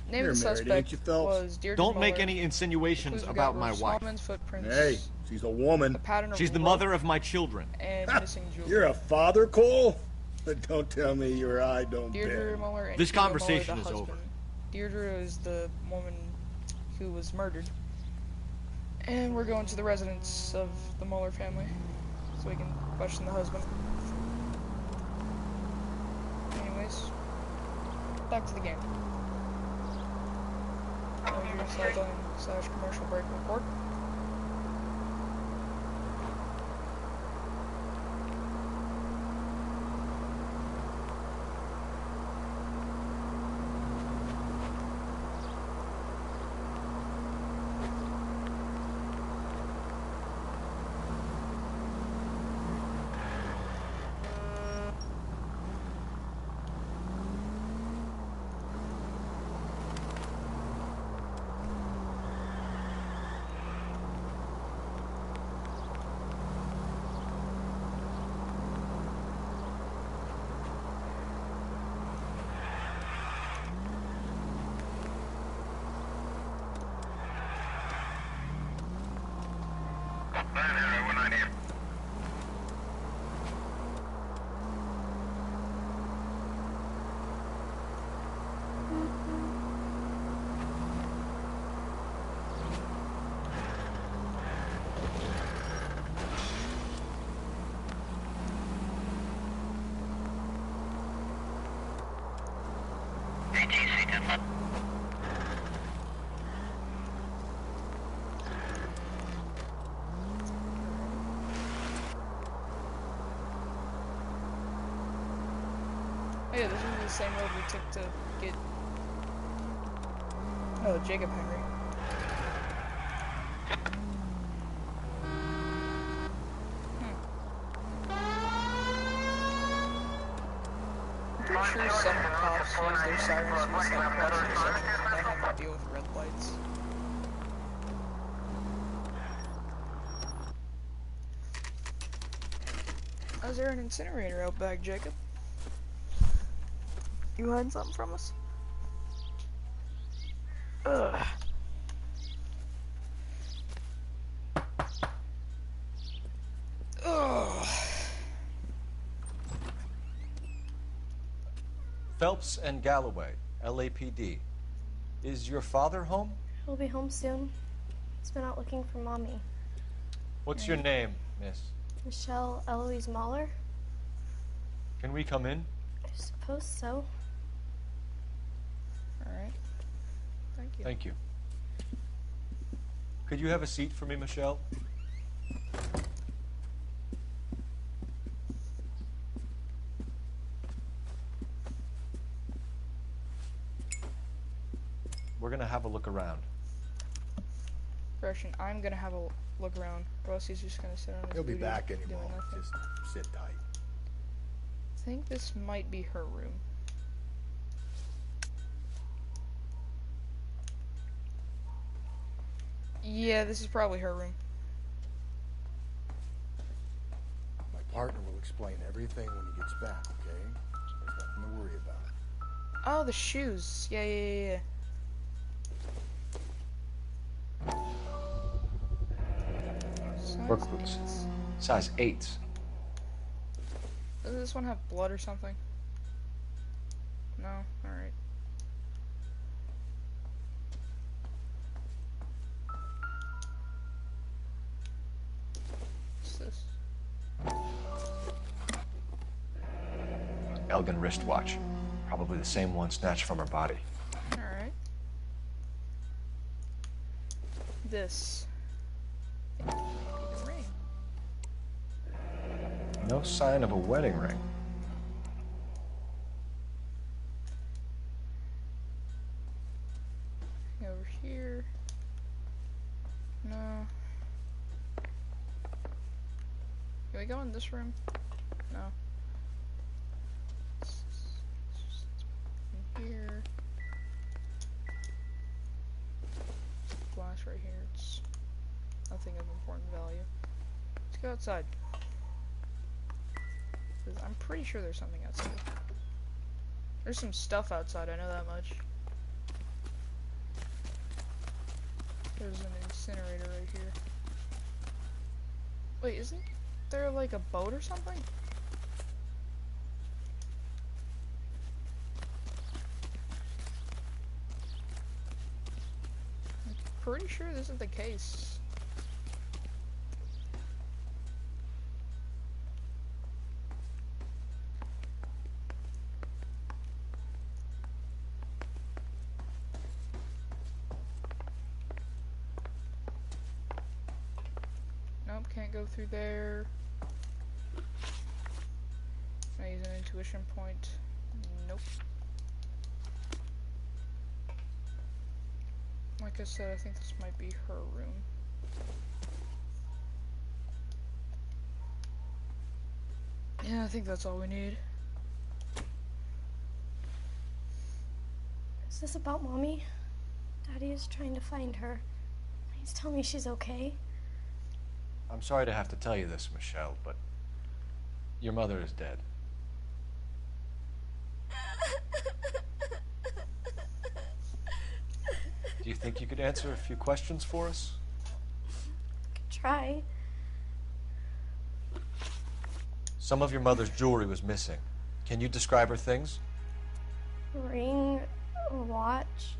Name You're of the married, suspect ain't you, Phelps? was Deirdre Don't make Muller. any insinuations Clues we about got my were wife. Solomon's footprints. Hey, she's a woman. A pattern of She's the rope mother of my children. and missing jewelry. You're a father, Cole? Don't tell me your eye don't Deirdre bend. Muller and This Hugo conversation Muller, the is husband. over. Deirdre is the woman who was murdered. And we're going to the residence of the Muller family so we can question the husband. Anyways, back to the game. That was your sideline/commercial break report. Oh yeah, this is the same road we took to get Jacob Henry. I'm pretty sure some cops use their sirens to use like cross intersections when they have to deal with red lights. Is there an incinerator out back, Jacob? You hiding something from us? Ugh. Ugh. Phelps and Galloway, LAPD. Is your father home? He'll be home soon. He's been out looking for Mommy. What's your name, miss? Michelle Eloise Mahler? Can we come in? I suppose so. Alright. Thank you. Thank you. Could you have a seat for me, Michelle? We're gonna have a look around. Correction, I'm gonna have a look around. Rusty's just gonna sit on his He'll be booty back doing anymore. nothing. Just sit tight. I think this might be her room. Yeah, this is probably her room. My partner will explain everything when he gets back, okay? There's nothing to worry about. Oh, the shoes. Yeah. Work boots. Size 8s. Does this one have blood or something? No? Alright. What's this? Elgin wristwatch. Probably the same one snatched from her body. Alright. This. Maybe the ring. No sign of a wedding ring. Over here. No. Can we go in this room? No. In here. Glass right here. It's nothing of important value. Let's go outside. 'Cause I'm pretty sure there's something outside. There's some stuff outside, I know that much. There's an incinerator right here. Wait, isn't there like a boat or something? I'm pretty sure this is the case. Nope, can't go through there. Can I use an intuition point? Nope. Like I said, I think this might be her room. Yeah, I think that's all we need. Is this about Mommy? Daddy is trying to find her. Please tell me she's okay. I'm sorry to have to tell you this, Michelle, but your mother is dead. Do you think you could answer a few questions for us? Could try. Some of your mother's jewelry was missing. Can you describe her things? Ring, a watch.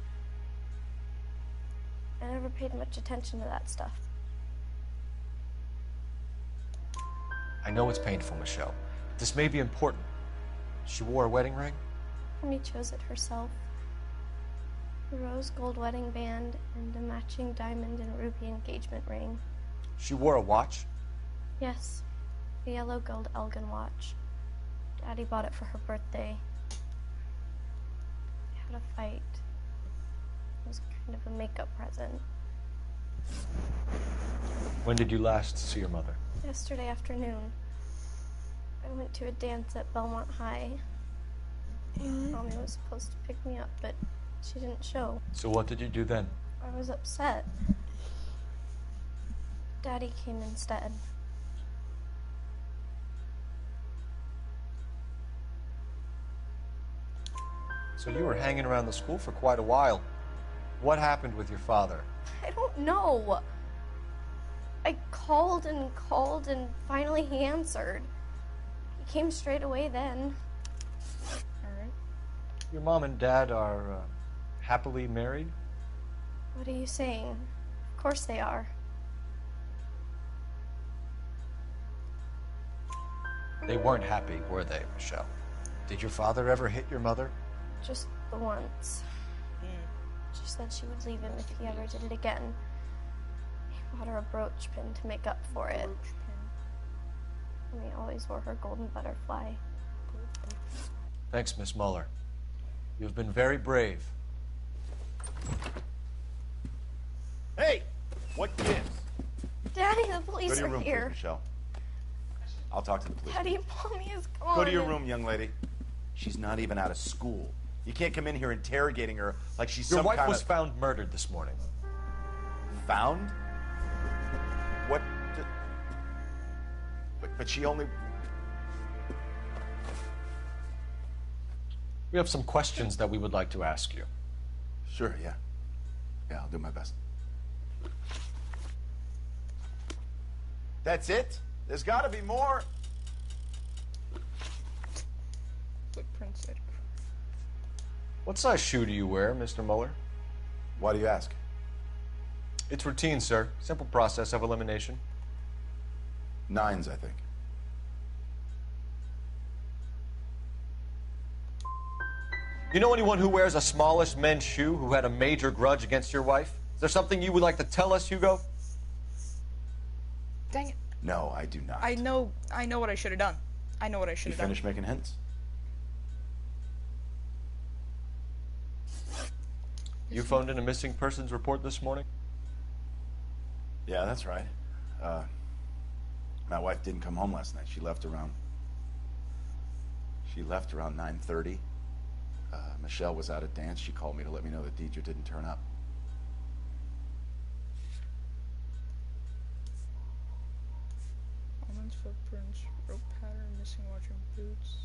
I never paid much attention to that stuff. I know it's painful, Michelle. But this may be important. She wore a wedding ring? Mommy chose it herself. A rose gold wedding band and a matching diamond and ruby engagement ring. She wore a watch? Yes, a yellow gold Elgin watch. Daddy bought it for her birthday. They had a fight. It was kind of a makeup present. When did you last see your mother? Yesterday afternoon, I went to a dance at Belmont High. Mommy was supposed to pick me up, but she didn't show. So what did you do then? I was upset. Daddy came instead. So you were hanging around the school for quite a while. What happened with your father? I don't know. I called and finally he answered. He came straight away then. Alright. Your mom and dad are happily married? What are you saying? Of course they are. They weren't happy, were they, Michelle? Did your father ever hit your mother? Just the once. She said she would leave him if he ever did it again. He bought her a brooch pin to make up for it. And he always wore her golden butterfly. Thanks, Miss Muller. You've been very brave. Hey! What gives? Daddy, the Go police to your are room, please, here. Michelle. I'll talk to the police. Daddy, Mommy is gone. Go to your room, young lady. She's not even out of school. You can't come in here interrogating her like she's Your some wife kind was of... found murdered this morning. Found? What? But she only... We have some questions that we would like to ask you. Sure, yeah. Yeah, I'll do my best. That's it? There's got to be more. Footprints. What size shoe do you wear, Mr. Muller? Why do you ask? It's routine, sir. Simple process of elimination. 9s, I think. You know anyone who wears a smallish men's shoe who had a major grudge against your wife? Is there something you would like to tell us, Hugo? Dang it. No, I do not. I know what I should have done. I know what I should You have done. finished making hints? You phoned in a missing persons report this morning? Yeah, that's right. My wife didn't come home last night. She left around 9:30. Michelle was out at dance. She called me to let me know that Deidre didn't turn up. Almonds, footprints, rope pattern, missing watch and boots.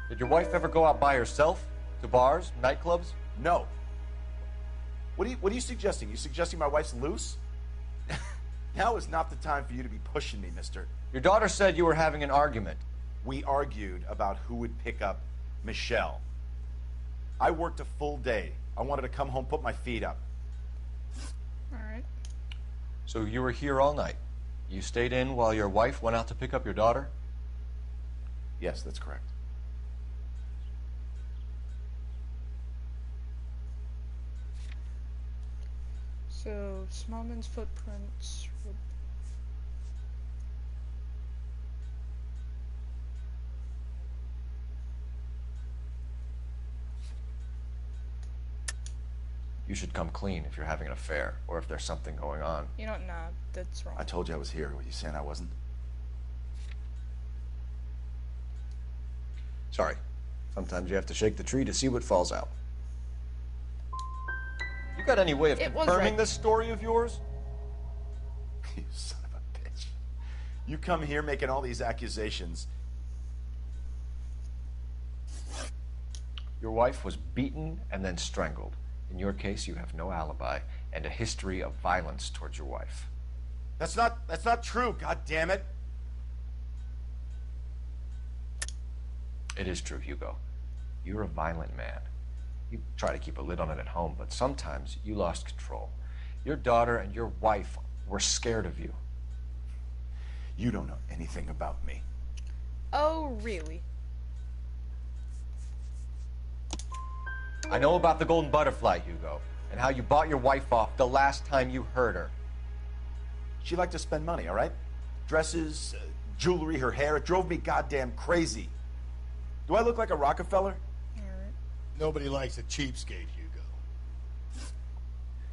Did your wife ever go out by herself? To bars, nightclubs? No. What are you suggesting? You suggesting my wife's loose? Now is not the time for you to be pushing me, mister. Your daughter said you were having an argument. We argued about who would pick up Michelle. I worked a full day. I wanted to come home, put my feet up. Alright. So you were here all night. You stayed in while your wife went out to pick up your daughter? Yes, that's correct. So, Smallman's footprints would... You should come clean if you're having an affair, or if there's something going on. You know, nah, that's wrong. I told you I was here. Were you saying I wasn't? Sorry. Sometimes you have to shake the tree to see what falls out. You got any way of It was confirming right. this story of yours? You son of a bitch. You come here making all these accusations. Your wife was beaten and then strangled. In your case, you have no alibi and a history of violence towards your wife. That's not true, god damn it. It is true, Hugo. You're a violent man. You try to keep a lid on it at home, but sometimes you lost control. Your daughter and your wife were scared of you. You don't know anything about me. Oh, really? I know about the golden butterfly, Hugo, and how you bought your wife off the last time you heard her. She liked to spend money, all right? Dresses, jewelry, her hair. It drove me goddamn crazy. Do I look like a Rockefeller? Alright. Nobody likes a cheapskate, Hugo.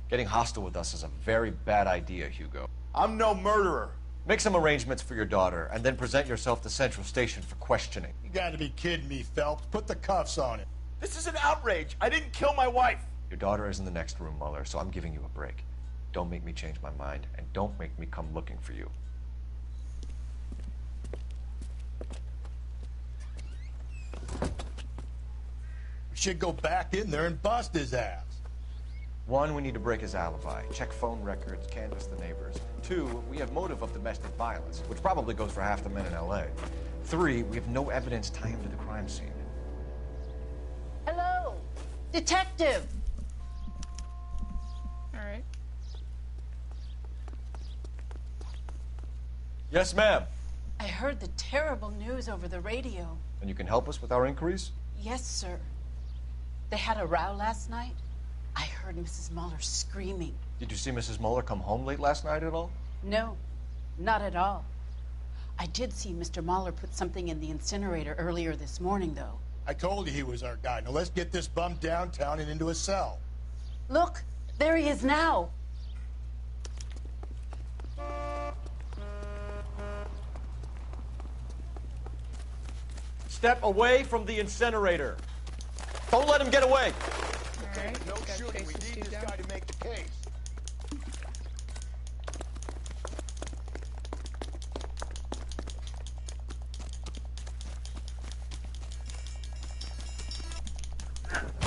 Getting hostile with us is a very bad idea, Hugo. I'm no murderer. Make some arrangements for your daughter, and then present yourself to Central Station for questioning. You gotta be kidding me, Phelps. Put the cuffs on him. This is an outrage. I didn't kill my wife. Your daughter is in the next room, Muller, so I'm giving you a break. Don't make me change my mind, and don't make me come looking for you. We should go back in there and bust his ass. One, we need to break his alibi, check phone records, canvass the neighbors. Two, we have motive of domestic violence, which probably goes for half the men in L.A. Three, we have no evidence tying him to the crime scene. Hello, detective. Alright. Yes, ma'am. I heard the terrible news over the radio. And you can help us with our inquiries? Yes, sir. They had a row last night. I heard Mrs. Muller screaming. Did you see Mrs. Muller come home late last night at all? No, not at all. I did see Mr. Muller put something in the incinerator earlier this morning, though. I told you he was our guy. Now let's get this bum downtown and into a cell. Look, there he is now. Step away from the incinerator. Don't let him get away. Alright. No Gotta shooting. chase We this need dude this down. guy to make the case.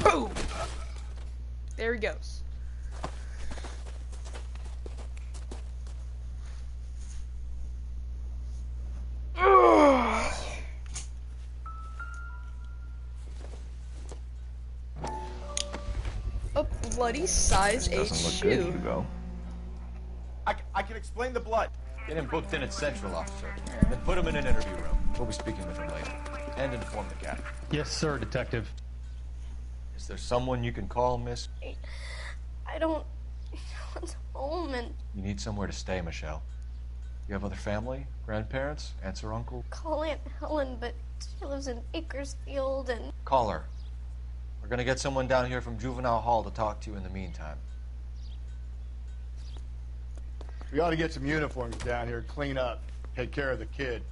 Boom! There he goes. A bloody size 8 shoe. Hugo. I can explain the blood. Get him booked in at Central, officer. Then put him in an interview room. We'll be speaking with him later. And inform the captain. Yes, sir, detective. Is there someone you can call, miss? I don't want home and You need somewhere to stay, Michelle. You have other family? Grandparents? Aunts or uncle? call Aunt Helen, but she lives in Bakersfield and Call her. We're gonna get someone down here from Juvenile Hall to talk to you in the meantime. We ought to get some uniforms down here, clean up, take care of the kid.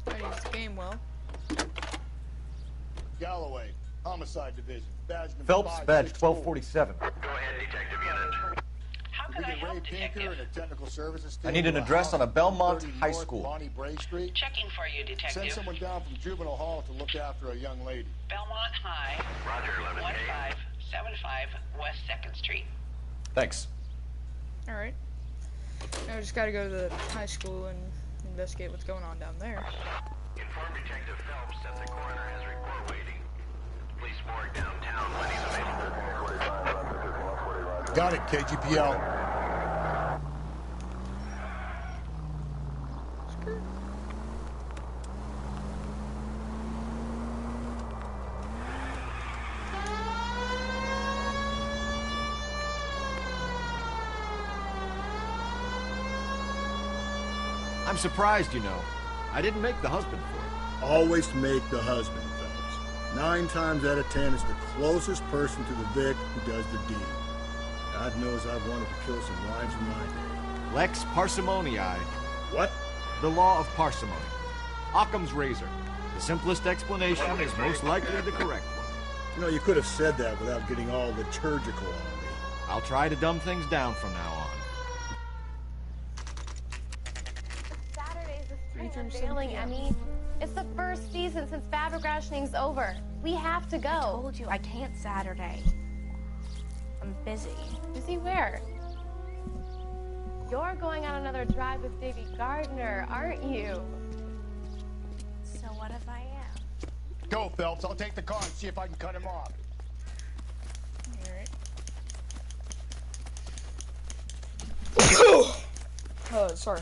Plays the game well. Galloway, Homicide Division, badge number Phelps, badge 564. 1247. Go ahead, Detective Unit. We get Ray Pinker and a technical services team. I need an to address house on a Belmont 30 High North School. Bonnie Bray Street. Checking for you, detective. Send someone down from juvenile hall to look after a young lady. Belmont High. Roger, 11K. 1575 West 2nd Street. Thanks. Alright. Now we just gotta go to the high school and investigate what's going on down there. Inform Detective Phelps that the coroner has report waiting. Police morgue downtown when he's available. Got it, KGPL. I'm surprised, you know. I didn't make the husband for it. Always make the husband, fellas. 9 times out of 10, it's the closest person to the Vic who does the deed. God knows I've wanted to kill some wives in my day. Lex parsimoniae. What? The law of parsimony. Occam's razor. The simplest explanation is most likely the correct one. You know, you could have said that without getting all liturgical on me. I'll try to dumb things down from now on. Saturday's the spring unveiling, Emmy. It's the first season since fabric rationing's over. We have to go. I told you I can't Saturday. I'm busy. Busy where? You're going on another drive with Davy Gardner, aren't you? So what if I am? Go, Phelps. I'll take the car and see if I can cut him off. Alright. Sorry.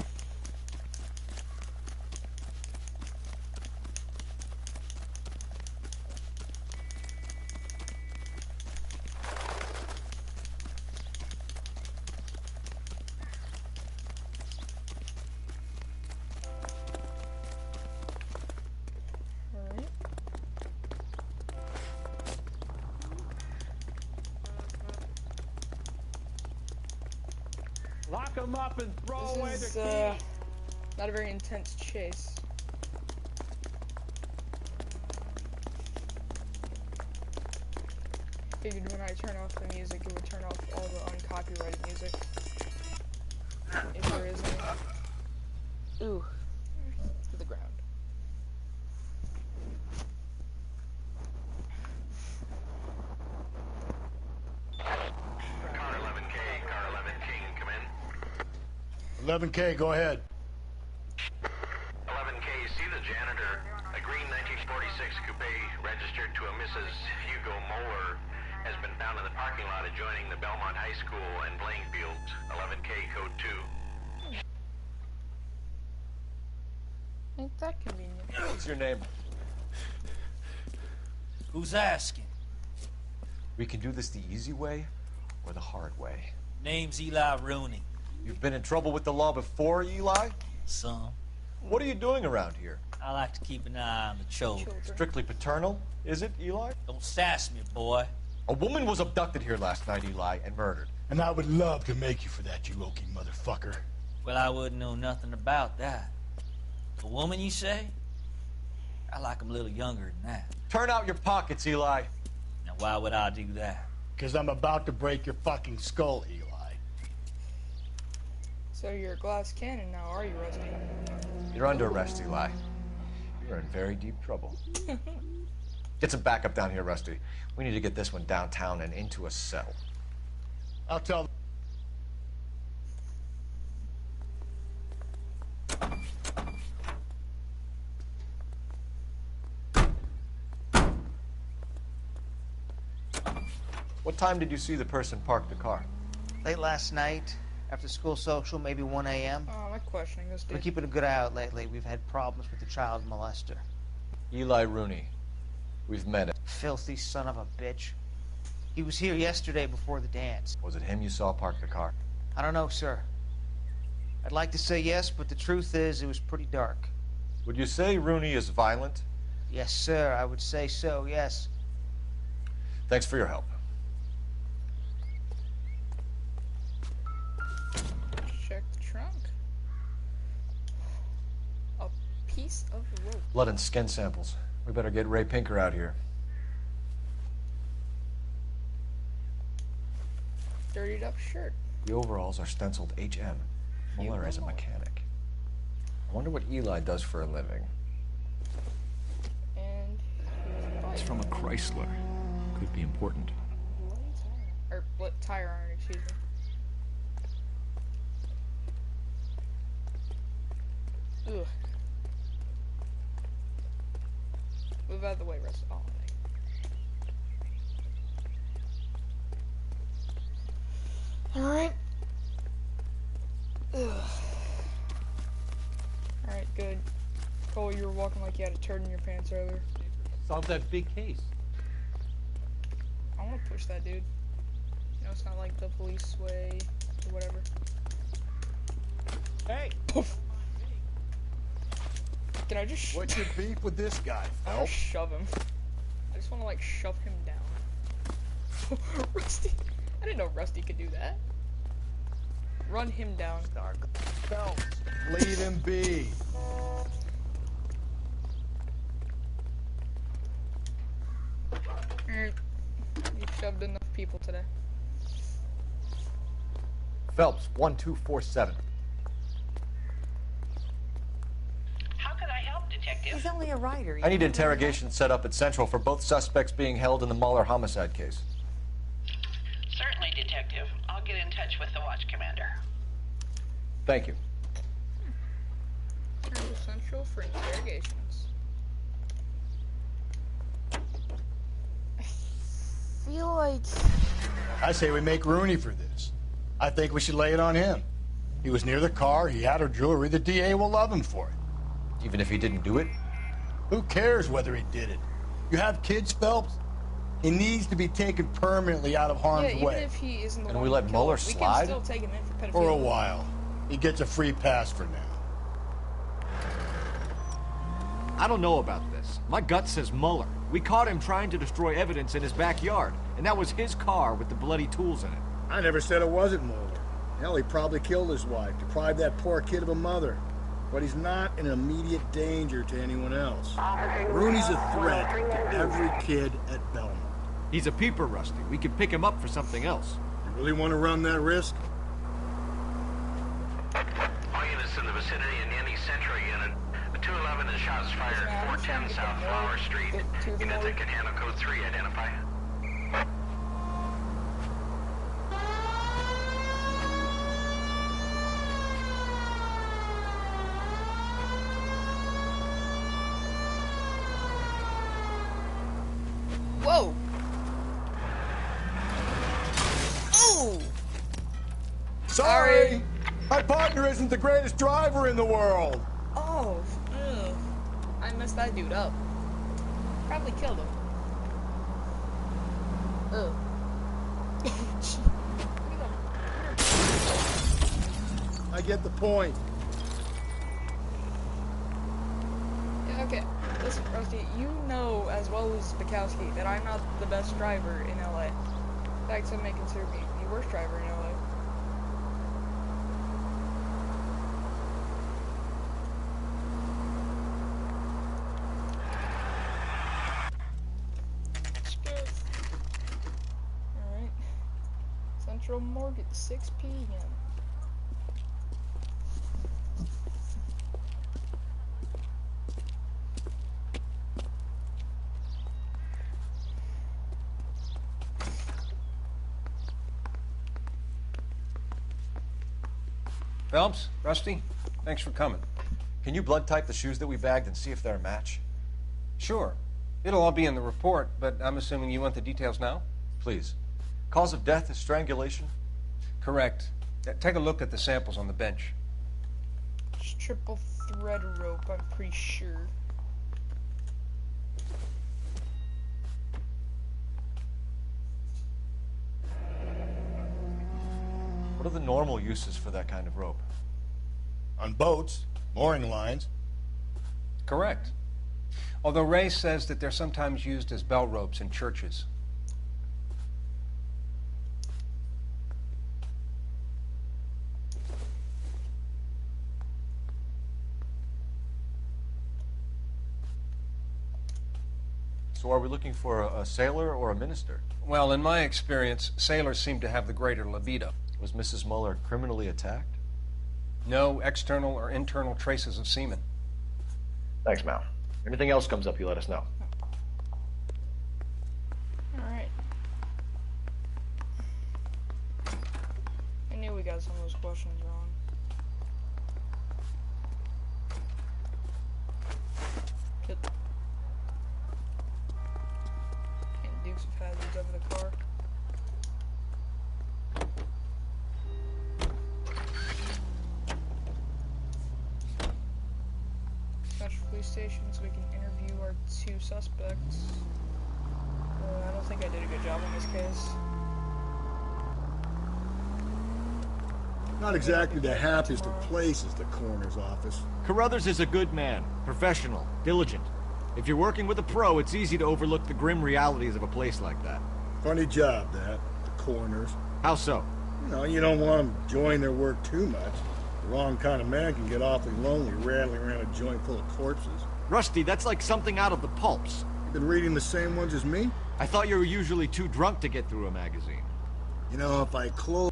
Lock them up and throw away This is, the key. not a very intense chase. Figured when I turn off the music, it would turn off all the uncopyrighted music. If there is any. Ooh. To the ground. Car 11K, car 11 King, come in. 11K, go ahead. 11K, see the janitor. A green 1946 coupe registered to a Mrs. Hugo Moeller has been found in the parking lot adjoining the Belmont High School and playing fields. 11K, code 2. Ain't that convenient? What's your name? Who's asking? We can do this the easy way or the hard way. Name's Eli Rooney. You've been in trouble with the law before, Eli? Some. What are you doing around here? I like to keep an eye on the children. Strictly paternal, is it, Eli? Don't sass me, boy. A woman was abducted here last night, Eli, and murdered. And I would love to make you for that, you Okie motherfucker. Well, I wouldn't know nothing about that. A woman, you say? I like 'em a little younger than that. Turn out your pockets, Eli. Now, why would I do that? Because I'm about to break your fucking skull, Eli. So you're a glass cannon now, are you, Rusty? You're under arrest, Eli. You're in very deep trouble. Get some backup down here, Rusty. We need to get this one downtown and into a cell. I'll tell... What time did you see the person park the car? Late last night, after school social, maybe 1 a.m. Oh, I'm not questioning this We're dude. keeping a good eye out lately. We've had problems with the child molester. Eli Rooney. We've met him. Filthy son of a bitch. He was here yesterday before the dance. Was it him you saw park the car? I don't know, sir. I'd like to say yes, but the truth is it was pretty dark. Would you say Rooney is violent? Yes, sir, I would say so, yes. Thanks for your help. Check the trunk. A piece of rope. Blood and skin samples. We better get Ray Pinker out here. Dirtied up shirt. The overalls are stenciled HM. Mueller is a mechanic. I wonder what Eli does for a living. And It's from a Chrysler. Could be important. or tire iron, excuse me. Ugh. Move out of the way, Russ. Oh, alright. Alright, good. Cole, you were walking like you had a turd in your pants earlier. Solve that big case. I want to push that dude. You know, it's not like the police way or whatever. Hey! Poof! Can I just What's your beef with this guy, I want Phelps? to shove him. I just want to, like, shove him down. Rusty! I didn't know Rusty could do that. Run him down. Phelps, leave him be. Alright. You've shoved enough people today. Phelps, 1247. How could I help, Detective? He's only a writer. I need interrogation set up at Central for both suspects being held in the Mueller homicide case. Certainly, Detective. I'll get in touch with the watch commander. Thank you. Central for interrogations. I feel like... I say we make Rooney for this. I think we should lay it on him. He was near the car, he had her jewelry, the DA will love him for it. Even if he didn't do it? Who cares whether he did it? You have kids, Phelps? He needs to be taken permanently out of harm's even way. if he isn't the And one we who let killed Mueller him, we slide? can still take him in for pedophilia. For a while. He gets a free pass for now. I don't know about this. My gut says Mueller. We caught him trying to destroy evidence in his backyard, and that was his car with the bloody tools in it. I never said it wasn't Mueller. Hell, he probably killed his wife, deprived that poor kid of a mother. But he's not an immediate danger to anyone else. Rooney's a threat to every kid at Belmont. He's a peeper, Rusty. We could pick him up for something else. You really want to run that risk? All units in the vicinity in any Central unit. The 211 is shots fired at 410 South Flower Street. Unit that can handle code 3, identify. Whoa! Ooh! Sorry! My partner isn't the greatest driver in the world! Oh, ugh. I messed that dude up. Probably killed him. Ugh. I get the point. Yeah, okay. Listen, Rusty, you know as well as Bukowski that I'm not the best driver in LA. In fact, some may consider me the worst driver in LA. Alright. Central Morgue at 6 p.m. Phelps, Rusty, thanks for coming. Can you blood type the shoes that we bagged and see if they're a match? Sure. It'll all be in the report, but I'm assuming you want the details now? Please. Cause of death is strangulation? Correct. Take a look at the samples on the bench. It's triple thread rope, I'm pretty sure. What are the normal uses for that kind of rope? On boats, mooring lines. Correct. Although Ray says that they're sometimes used as bell ropes in churches. So are we looking for a sailor or a minister? Well, in my experience, sailors seem to have the greater libido. Was Mrs. Muller criminally attacked? No external or internal traces of semen. Thanks, Mal. Anything else comes up, you let us know. Alright. I knew we got some of those questions wrong. Get Dukes of Hazzards over the car. Central Police Station so we can interview our 2 suspects. I don't think I did a good job in this case. Not exactly the happiest of places, the coroner's office. Carruthers is a good man, professional, diligent. If you're working with a pro, it's easy to overlook the grim realities of a place like that. Funny job, that, the coroner's. How so? You don't want them enjoying their work too much. The wrong kind of man can get awfully lonely rattling around a joint full of corpses. Rusty, that's like something out of the pulps. You been reading the same ones as me? I thought you were usually too drunk to get through a magazine. You know, if I close...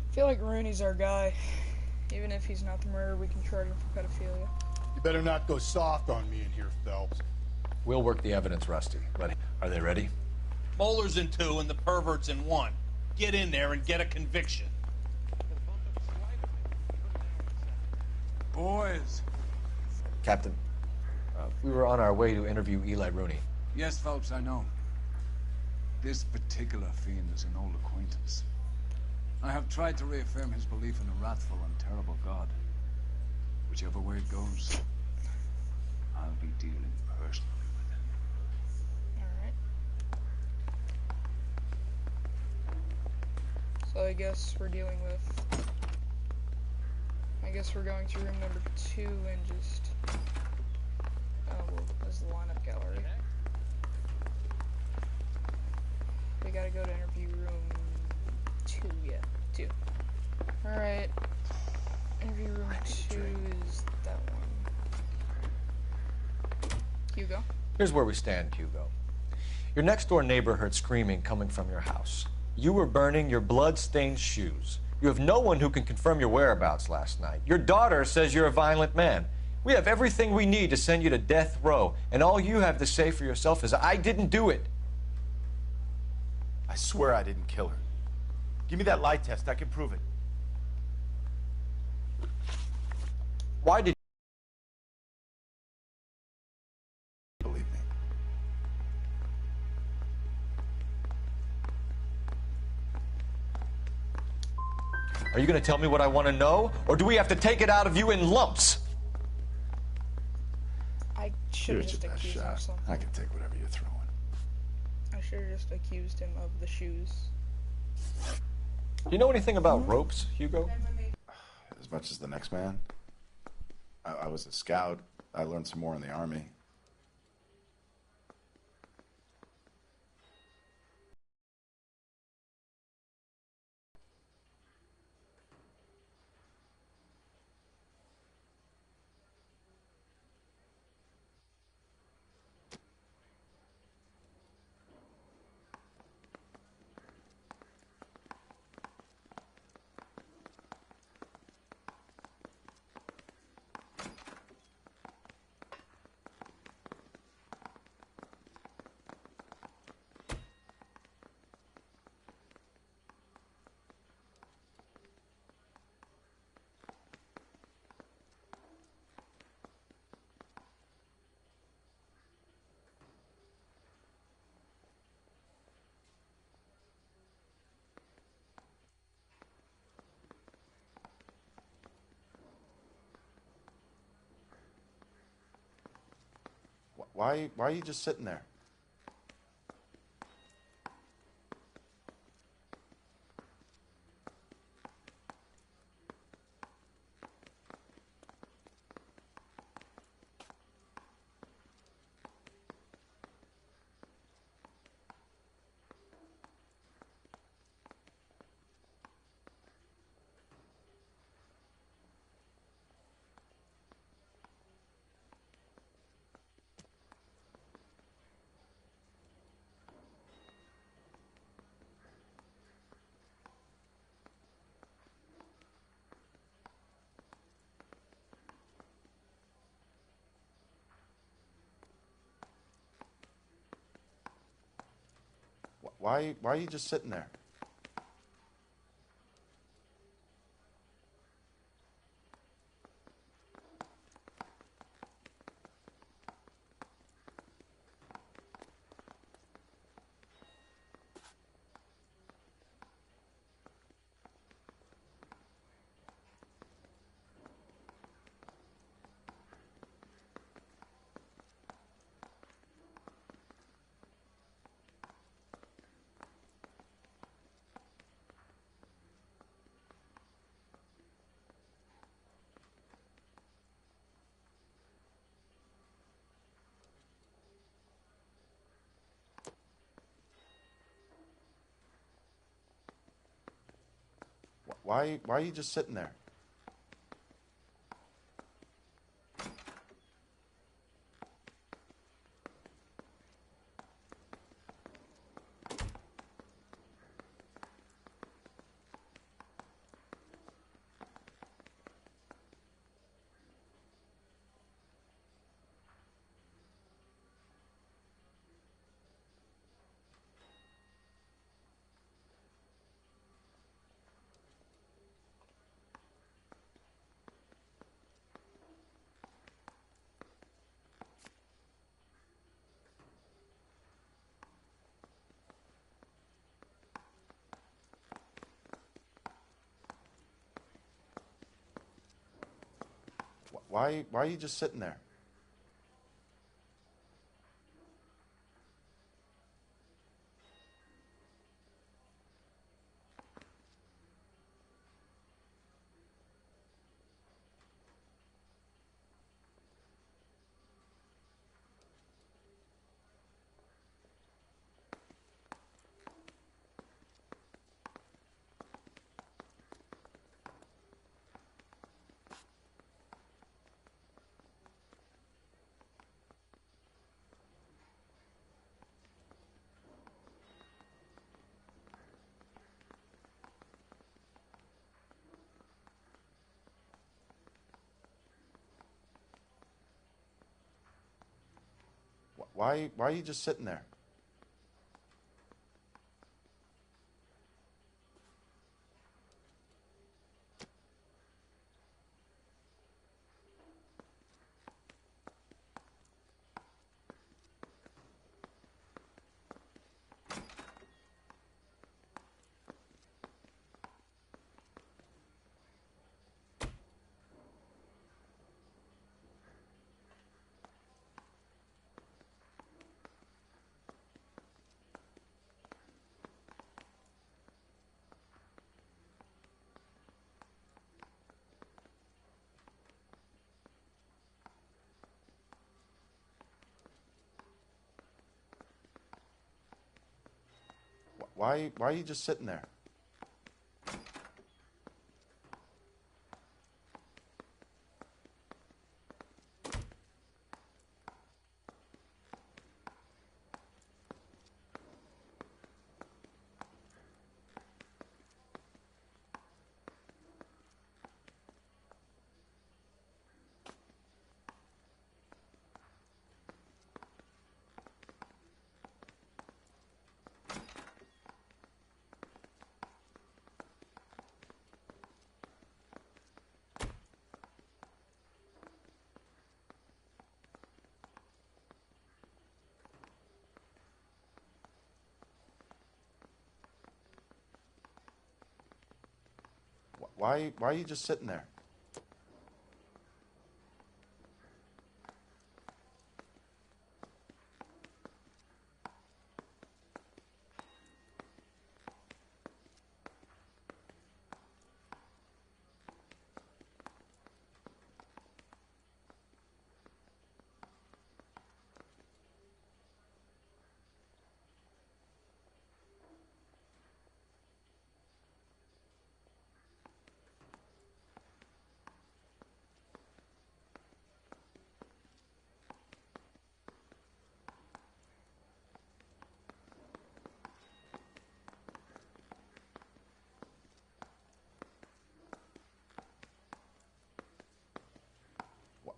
I feel like Rooney's our guy. Even if he's not the murderer, we can charge him for pedophilia. You better not go soft on me in here, Phelps. We'll work the evidence, Rusty. Ready? Are they ready? Moeller's in 2 and the pervert's in 1. Get in there and get a conviction. Boys. Captain, we were on our way to interview Eli Rooney. Yes, Phelps, I know. This particular fiend is an old acquaintance. I have tried to reaffirm his belief in a wrathful and terrible God. Whichever way it goes, I'll be dealing personally with him. Alright. So I guess we're dealing with... I guess we're going to room number 2 and just... well, this is the lineup gallery. We gotta go to interview room 2, yeah, 2. Alright. Interview room 2 is that one. Hugo? Here's where we stand, Hugo. Your next-door neighbor heard screaming coming from your house. You were burning your blood-stained shoes. You have no one who can confirm your whereabouts last night. Your daughter says you're a violent man. We have everything we need to send you to death row, and all you have to say for yourself is, I didn't do it. I swear I didn't kill her. Give me that lie test. I can prove it. Why did you believe me? Are you going to tell me what I want to know, or do we have to take it out of you in lumps? I should have just accused him of something. I can take whatever you're throwing. I should have just accused him of the shoes. Do you know anything about ropes, Hugo? As much as the next man. I was a scout. I learned some more in the Army. Why are you just sitting there? Why are you just sitting there? Why are you just sitting there? Why are you just sitting there? Why are you just sitting there? Why are you just sitting there? Why are you just sitting there?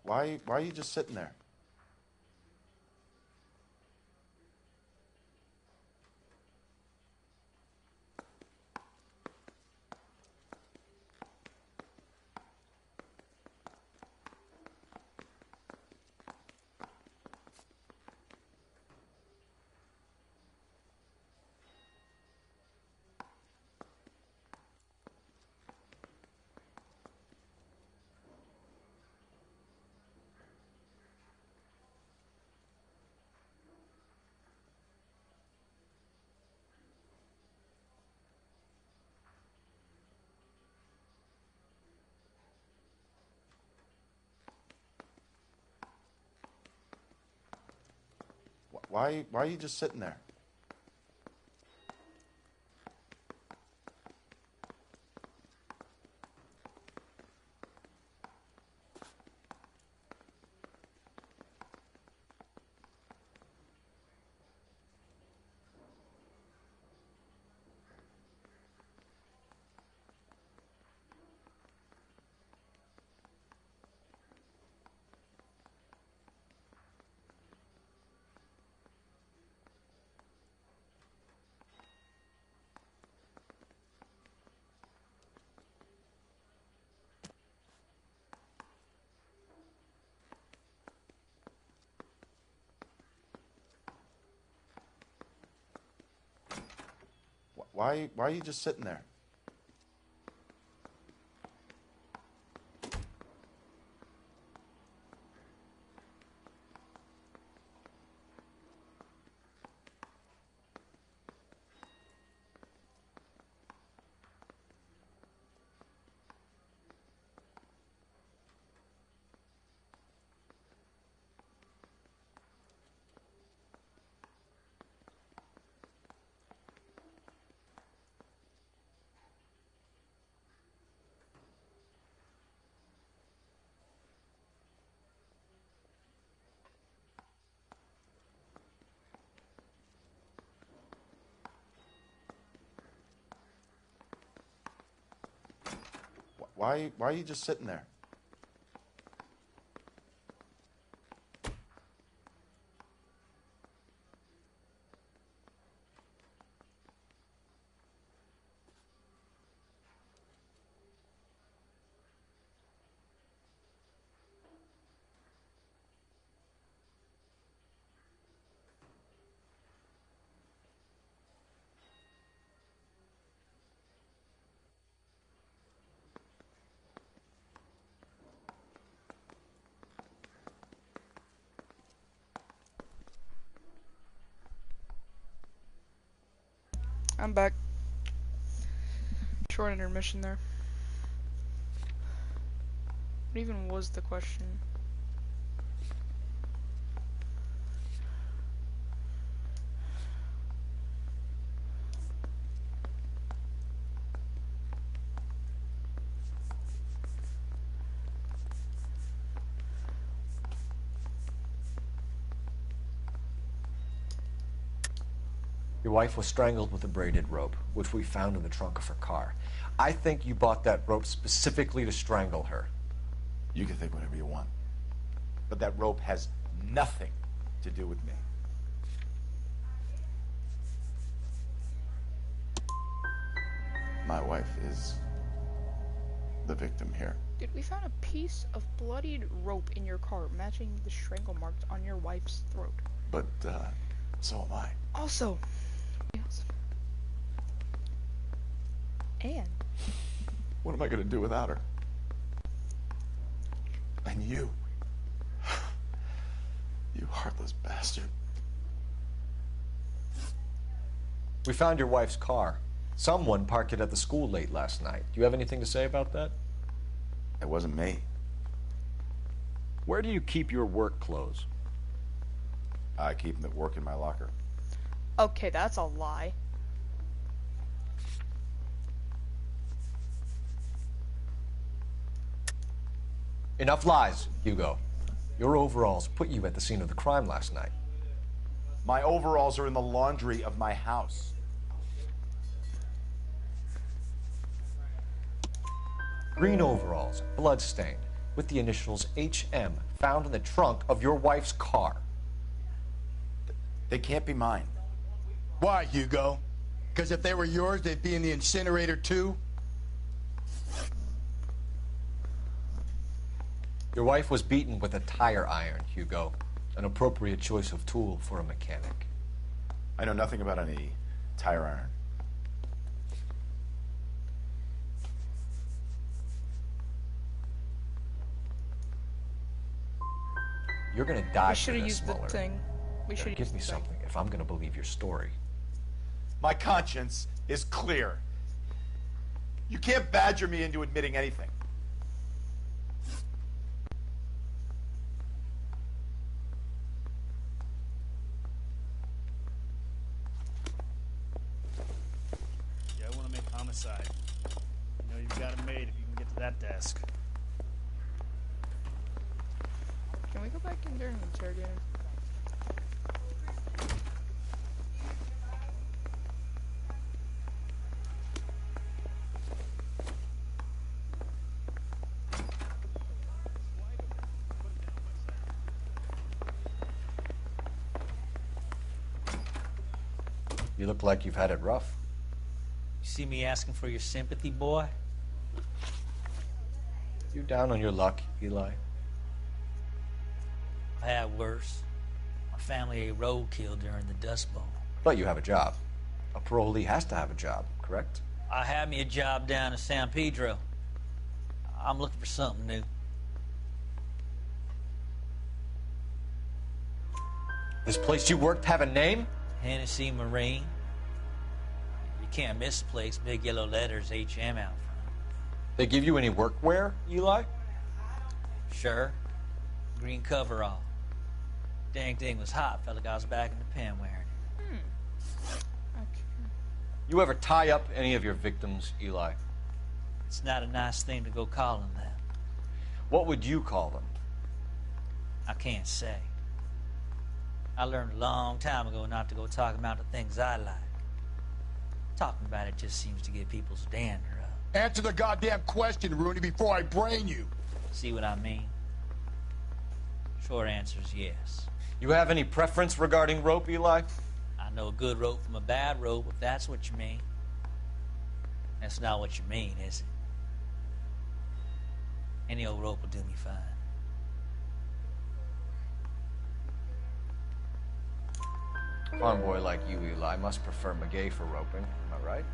Why are you just sitting there? Why are you just sitting there? Why are you just sitting there? Why are you just sitting there? I'm back. Short intermission there. What even was the question? Your wife was strangled with a braided rope, which we found in the trunk of her car. I think you bought that rope specifically to strangle her. You can think whatever you want. But that rope has nothing to do with me. My wife is the victim here. Dude, we found a piece of bloodied rope in your car matching the strangle marks on your wife's throat. But, so am I. Also, and what am I going to do without her? And you. You heartless bastard. We found your wife's car. Someone parked it at the school late last night. Do you have anything to say about that? It wasn't me. Where do you keep your work clothes? I keep them at work in my locker. okay, that's a lie. Enough lies, Hugo. Your overalls put you at the scene of the crime last night. My overalls are in the laundry of my house. Green overalls, blood-stained, with the initials HM found in the trunk of your wife's car. They can't be mine. Why, Hugo? Because if they were yours, they'd be in the incinerator too? Your wife was beaten with a tire iron, Hugo. An appropriate choice of tool for a mechanic. I know nothing about any tire iron. You're gonna die We for should have this, used the Mueller. thing. We should have Give used me the thing. something if I'm gonna believe your story. My conscience is clear. You can't badger me into admitting anything. homicide. You know you've got it made if you can get to that desk. Can we go back in there and interrogate him? You look like you've had it rough. You see me asking for your sympathy, boy? You down on your luck, Eli? I had worse. My family ate roadkill during the Dust Bowl. But you have a job. A parolee has to have a job, correct? I had me a job down in San Pedro. I'm looking for something new. This place you worked have a name? Hennessy Marine. You can't miss the place. Big yellow letters, HM out front. They give you any workwear, Eli? Sure. Green coverall. Dang thing was hot. Felt like I was back in the pen wearing it. You ever tie up any of your victims, Eli? It's not a nice thing to go calling them. What would you call them? I can't say. I learned a long time ago not to go talking about the things I like. Talking about it just seems to get people's dander up. Answer the goddamn question, Rooney, before I brain you. See what I mean? Short answer is yes. You have any preference regarding rope, Eli? I know a good rope from a bad rope, if that's what you mean. That's not what you mean, is it? Any old rope will do me fine. Farm boy like you, Eli, must prefer Magay for roping. Am I right?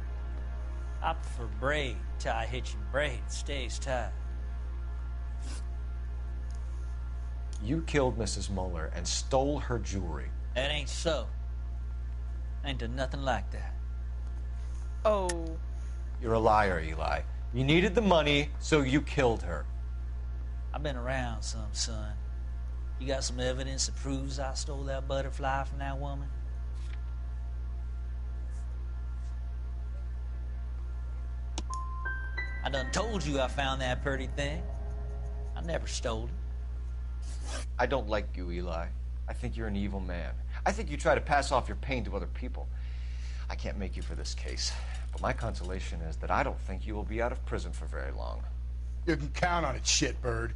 I prefer braid. Tie, hitch, and braid. It stays tied. You killed Mrs. Muller and stole her jewelry. That ain't so. I ain't done nothing like that. Oh. You're a liar, Eli. You needed the money, so you killed her. I've been around some, son. You got some evidence that proves I stole that butterfly from that woman? I done told you I found that pretty thing. I never stole it. I don't like you, Eli. I think you're an evil man. I think you try to pass off your pain to other people. I can't make you for this case, but my consolation is that I don't think you will be out of prison for very long. You can count on it, shitbird.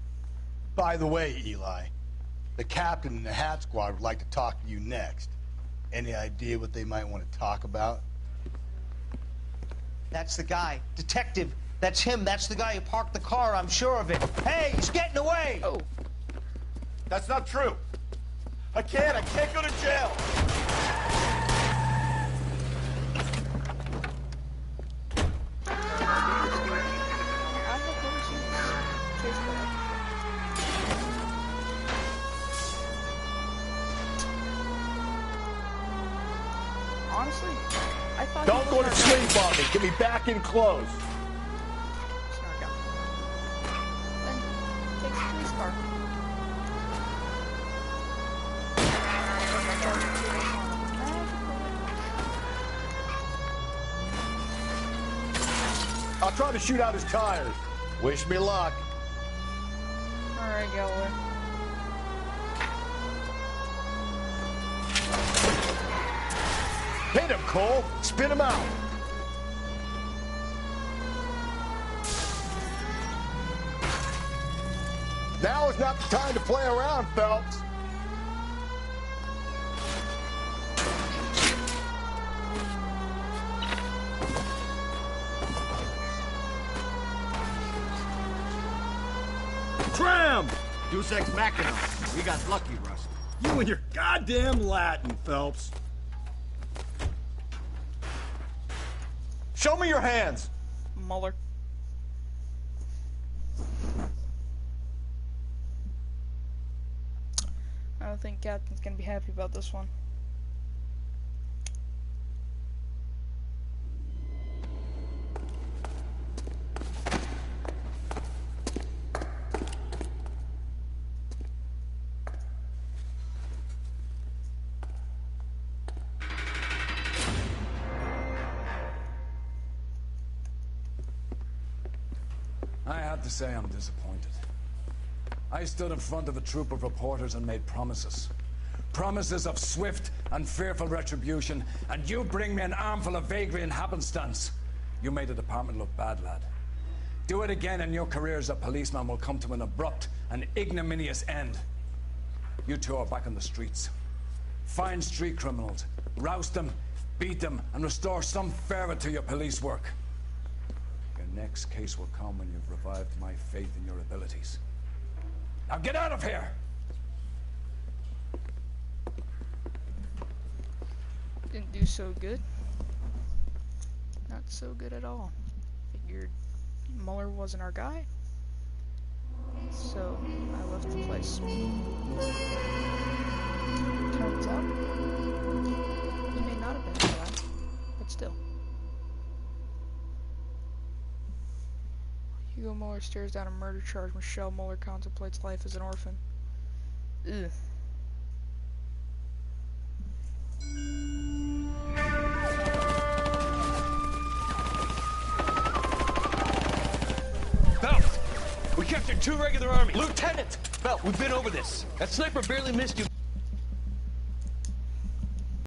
By the way, Eli, the captain and the Hat Squad would like to talk to you next. Any idea what they might want to talk about? That's the guy. Detective. That's him. That's the guy who parked the car. I'm sure of it. Hey, he's getting away! Oh. That's not true. I can't go to jail. Honestly, I thought. Don't go to sleep on me. Get me back in close. Then take the police car. I'll try to shoot out his tires. Wish me luck. All right, Galloway. Hit him, Cole. Spin him out. Now is not the time to play around, Phelps. Tram! Deus Ex Machina. We got lucky, Rust. You and your goddamn Latin, Phelps. Show me your hands! Muller. I don't think Captain's gonna be happy about this one. I have to say I'm disappointed. I stood in front of a troop of reporters and made promises. Promises of swift and fearful retribution, and you bring me an armful of vagary and happenstance. You made the department look bad, lad. Do it again and your career as a policeman will come to an abrupt and ignominious end. You two are back on the streets. Find street criminals, roust them, beat them, and restore some fervor to your police work. Your next case will come when you've revived my faith in your abilities. Now get out of here! Didn't do so good. Not so good at all. Figured Mueller wasn't our guy. So I left the place. Turns out, he may not have been our guy, but still. Hugo Mueller stares down a murder charge. Michelle Mueller contemplates life as an orphan. Ugh. Belt! We captured 2 regular army. Lieutenant! Belt, we've been over this. That sniper barely missed you.